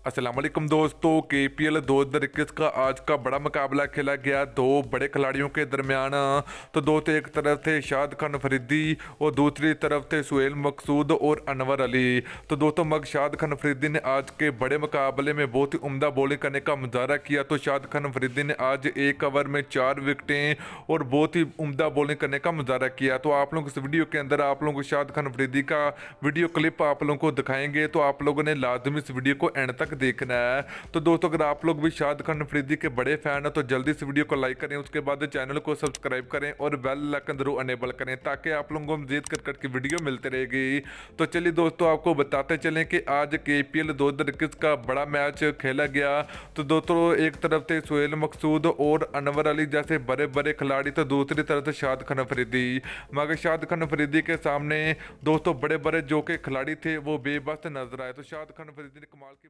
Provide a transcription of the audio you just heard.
अस्सलाम वालेकुम दोस्तों, KPL 2021 का आज का बड़ा मुकाबला खेला गया दो बड़े खिलाड़ियों के दरमियान। तो दोस्तों, एक तरफ थे शाहद खान अफरीदी और दूसरी तरफ थे सुहेल मकसूद और अनवर अली। तो दोस्तों, शाहद खान अफरीदी ने आज के बड़े मुकाबले में बहुत ही उम्दा बॉलिंग करने का मुजाहरा किया। तो शाहद खान अफरीदी ने आज एक ओवर में 4 विकेटें और बहुत ही उम्दा बॉलिंग करने का मुजाहरा किया। तो आप लोग इस वीडियो के अंदर आप लोगों को शाहद खान अफरीदी का वीडियो क्लिप आप लोगों को दिखाएंगे, तो आप लोगों ने लाजमी इस वीडियो को एंड तक देखना है। तो दोस्तों, अगर आप लोग भी शाहद खान अफरीदी के बड़े फैन हैं तो जल्दी से वीडियो को लाइक करें, उसके बाद चैनल को सब्सक्राइब करें और बेल आइकन जरूर अनेबल करें ताकि आप लोगों को मजीद क्रिकेट की वीडियो मिलती रहेगी। तो चलिए दोस्तों, आपको बताते चलें कि आज KPL 2021 का बड़ा मैच खेला गया। तो दोस्तों, एक तरफ थे सुहेल मकसूद और अनवर अली जैसे बड़े बड़े खिलाड़ी, तो दूसरी तरफ थे शाहद खान अफरीदी। मगर शाहद खान अफरीदी के सामने दोस्तों बड़े बड़े जो के खिलाड़ी थे वो बेबस नजर आए। तो शाहद खान अफरीदी ने कमाल की